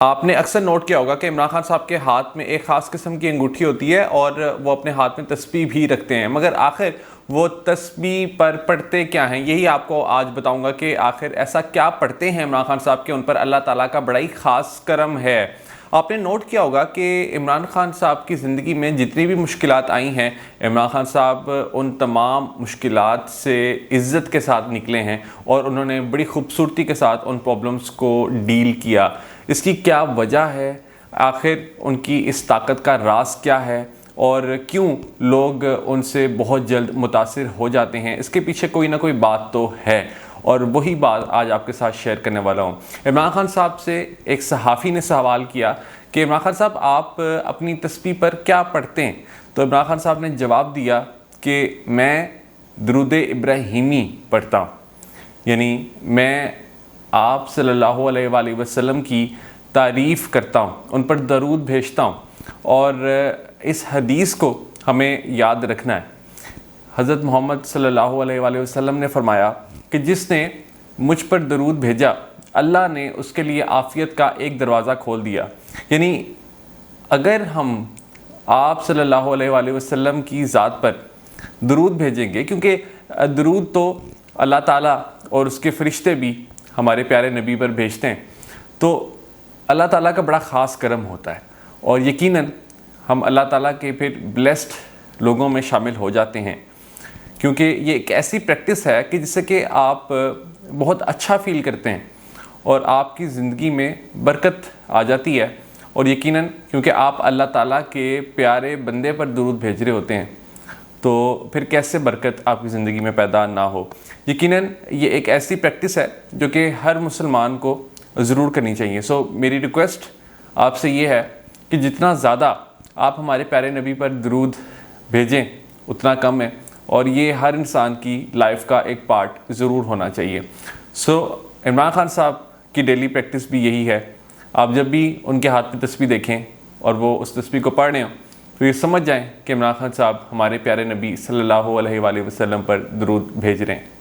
آپ نے اکثر نوٹ کیا ہوگا کہ عمران خان صاحب کے ہاتھ میں ایک خاص قسم کی انگوٹھی ہوتی ہے اور وہ اپنے ہاتھ میں تسبیح بھی رکھتے ہیں، مگر آخر وہ تسبیح پر پڑھتے کیا ہیں؟ یہی آپ کو آج بتاؤں گا کہ آخر ایسا کیا پڑھتے ہیں عمران خان صاحب کے ان پر اللہ تعالیٰ کا بڑا ہی خاص کرم ہے۔ آپ نے نوٹ کیا ہوگا کہ عمران خان صاحب کی زندگی میں جتنی بھی مشکلات آئی ہیں، عمران خان صاحب ان تمام مشکلات سے عزت کے ساتھ نکلے ہیں اور انہوں نے بڑی خوبصورتی کے ساتھ ان پرابلمس کو ڈیل کیا۔ اس کی کیا وجہ ہے؟ آخر ان کی اس طاقت کا راز کیا ہے اور کیوں لوگ ان سے بہت جلد متاثر ہو جاتے ہیں؟ اس کے پیچھے کوئی نہ کوئی بات تو ہے اور وہی بات آج آپ کے ساتھ شیئر کرنے والا ہوں۔ عمران خان صاحب سے ایک صحافی نے سوال کیا کہ عمران خان صاحب آپ اپنی تسبیح پر کیا پڑھتے ہیں؟ تو عمران خان صاحب نے جواب دیا کہ میں درود ابراہیمی پڑھتا ہوں، یعنی میں آپ صلی اللہ علیہ وآلہ وسلم کی تعریف کرتا ہوں، ان پر درود بھیجتا ہوں، اور اس حدیث کو ہمیں یاد رکھنا ہے۔ حضرت محمد صلی اللہ علیہ وآلہ وسلم نے فرمایا کہ جس نے مجھ پر درود بھیجا، اللہ نے اس کے لیے عافیت کا ایک دروازہ کھول دیا۔ یعنی اگر ہم آپ صلی اللہ علیہ وآلہ وسلم کی ذات پر درود بھیجیں گے، کیونکہ درود تو اللہ تعالیٰ اور اس کے فرشتے بھی ہمارے پیارے نبی پر بھیجتے ہیں، تو اللہ تعالیٰ کا بڑا خاص کرم ہوتا ہے اور یقیناً ہم اللہ تعالیٰ کے پھر بلیسڈ لوگوں میں شامل ہو جاتے ہیں، کیونکہ یہ ایک ایسی پریکٹس ہے کہ جس سے کہ آپ بہت اچھا فیل کرتے ہیں اور آپ کی زندگی میں برکت آ جاتی ہے، اور یقیناً کیونکہ آپ اللہ تعالیٰ کے پیارے بندے پر درود بھیج رہے ہوتے ہیں تو پھر کیسے برکت آپ کی زندگی میں پیدا نہ ہو۔ یقیناً یہ ایک ایسی پریکٹس ہے جو کہ ہر مسلمان کو ضرور کرنی چاہیے۔ سو میری ریکویسٹ آپ سے یہ ہے کہ جتنا زیادہ آپ ہمارے پیارے نبی پر درود بھیجیں اتنا کم ہے، اور یہ ہر انسان کی لائف کا ایک پارٹ ضرور ہونا چاہیے۔ سو عمران خان صاحب کی ڈیلی پریکٹس بھی یہی ہے۔ آپ جب بھی ان کے ہاتھ میں تسبیح دیکھیں اور وہ اس تسبیح کو پڑھ رہے ہوں تو یہ سمجھ جائیں کہ عمران خان صاحب ہمارے پیارے نبی صلی اللہ علیہ وآلہ وسلم پر درود بھیج رہے ہیں۔